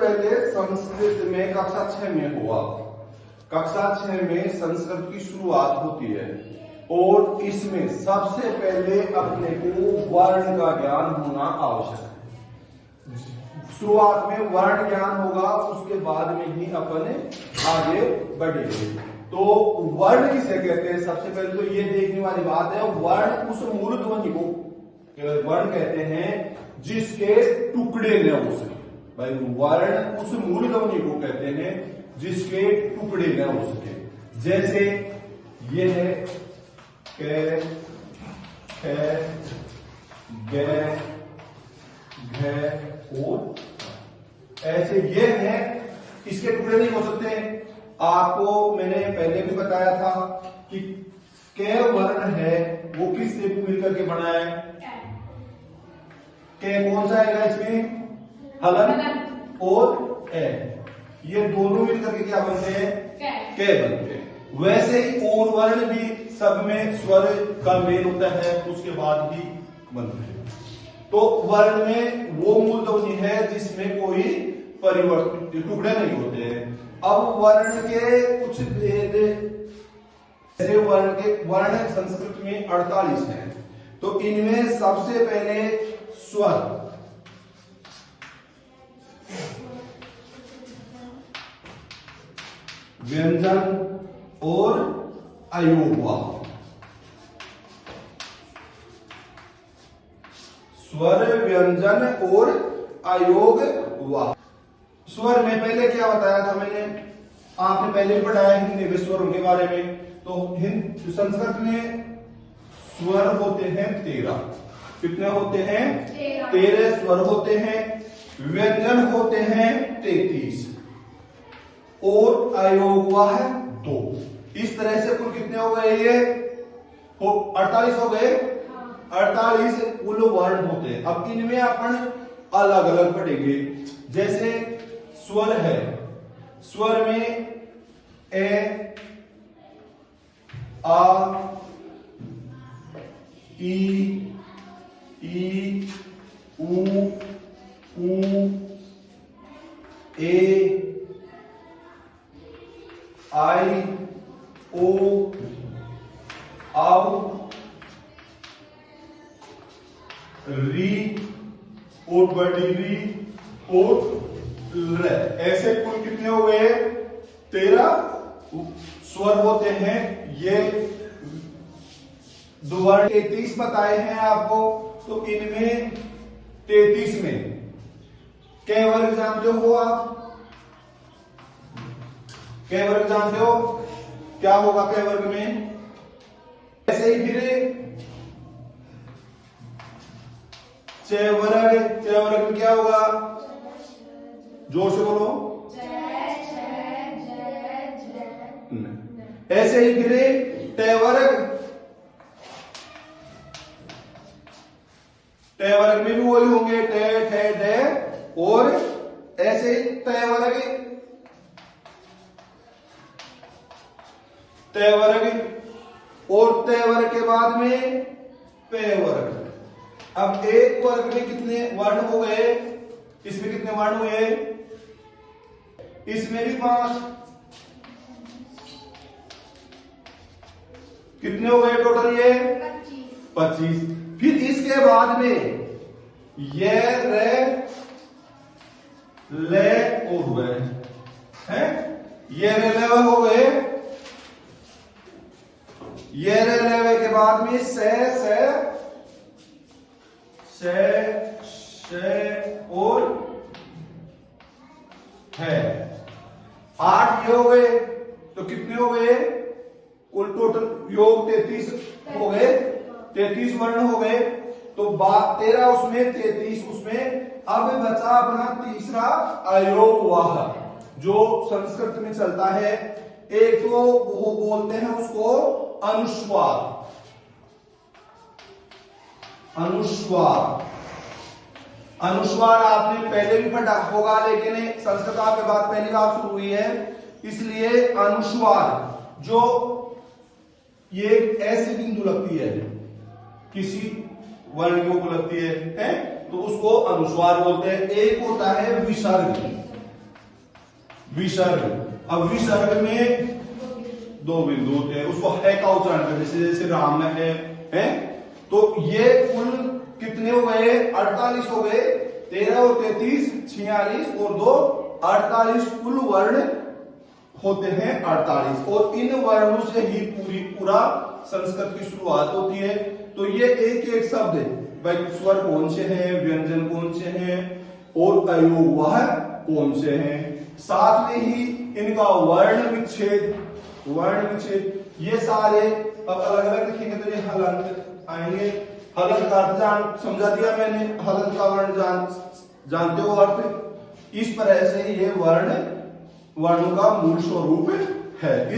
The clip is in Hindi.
पहले संस्कृत में कक्षा 6 में हुआ। कक्षा 6 में संस्कृत की शुरुआत होती है और इसमें सबसे पहले अपने को वर्ण का ज्ञान होना आवश्यक है। शुरुआत में वर्ण ज्ञान होगा, उसके बाद में ही अपन आगे बढ़ेंगे। तो वर्ण किसे कहते हैं, सबसे पहले तो ये देखने वाली बात है, वर्ण उस मूल ध्वनि को वर्ण कहते हैं जिसके टुकड़े न हो सके। भाई वर्ण उस मूल ध्वनि को कहते हैं जिसके टुकड़े न हो सके। जैसे ये है क, ख, ग, घ और ऐसे ये है, इसके टुकड़े नहीं हो सकते। आपको मैंने पहले भी बताया था कि क वर्ण है वो किस से मिलकर के बना है। क कौन सा आएगा इसमें, हलन और ए, ये दोनों मिलकर के क्या बनते हैं, क बनते हैं। वैसे ही और वर्ण भी सब में स्वर का मेल होता है, उसके बाद ही बनते हैं। तो वर्ण में वो मूल ध्वनि है जिसमें कोई परिवर्तन टुकड़े नहीं होते हैं। अब वर्ण के कुछ ऐसे वर्ण संस्कृत में 48 हैं। तो इनमें सबसे पहले स्वर, व्यंजन और अयोगवाह। स्वर, व्यंजन और अयोगवाह। स्वर में पहले क्या बताया था मैंने, आपने पहले पढ़ाया हिंदी में स्वरों के बारे में। तो संस्कृत में स्वर होते हैं 13। कितने होते हैं, 13 स्वर होते हैं। व्यंजन होते हैं 33 और अयोगवाह 2। इस तरह से कुल कितने हो गए, ये 48 हो गए। 48 कुल वर्ण होते हैं। अब इनमें अपन अलग अलग पढ़ेंगे। जैसे स्वर है, स्वर में ए, आ, ई, ऊ, ए, आई, ओ, आउ, री, और बड़ी री और र। ऐसे कुल कितने हो गए, 13 स्वर होते हैं। ये दो वर्ण 33 बताए हैं आपको। तो इनमें 33 में कै वर्ग जानते हो आप, कै वर्ग जानते हो, क्या होगा कै वर्ग में। ऐसे ही फिर च वर्ग में क्या होगा, जोर से बोलो। ऐसे ही फिर ट वर्ग, ट वर्ग में भी वही होंगे, ट, ठ, ड। और ऐसे ही त वर्ग, त वर्ग और त वर्ग के बाद में प वर्ग। अब एक वर्ग में कितने वर्ण हो गए, इसमें कितने वर्ण हुए, इसमें भी 5। कितने हो गए टोटल, ये 25। फिर इसके बाद में ये रे, ले और हुए हैं, ये रे ले हो गए। ये रे ले के बाद में से और है 8 ये हो गए। तो कितने हो गए कुल टोटल योग 33 हो गए, 33 वर्ण हो गए। तो 13 उसमें 33 उसमें। अब बचा अपना तीसरा अयोगवाह जो संस्कृत में चलता है। एक तो वो बोलते हैं उसको अनुस्वार, अनुस्वार। अनुस्वार आपने पहले भी पढ़ा होगा, लेकिन संस्कृत आपके बाद पहली बार शुरू हुई है, इसलिए अनुस्वार जो ये ऐसी बिंदु लगती है किसी वर्ण को लगती है तो उसको अनुस्वार बोलते हैं। एक होता है विसर्ग, विसर्ग। अब विसर्ग में दो बिंदु होते हैं, उसको है का उच्चारण करते, जैसे जैसे राम में है। तो ये कुल कितने हो गए? 48 हो गए। 13 और 33 46 और 2 48 कुल वर्ण होते हैं 48। और इन वर्णों से ही पूरा संस्कृत की शुरुआत होती है। तो ये एक एक शब्द है भाई, स्वर कौन से हैं, व्यंजन कौन से हैं और अयोग वह कौन से हैं। साथ में ही इनका वर्ण विच्छेद ये सारे अब अलग अलग लिखेंगे तो ये हलंत आएंगे। हलंत का अर्थ समझा दिया मैंने, हलंत का वर्ण जानते हो अर्थ। इस तरह से ये वर्णों का मूल स्वरूप है।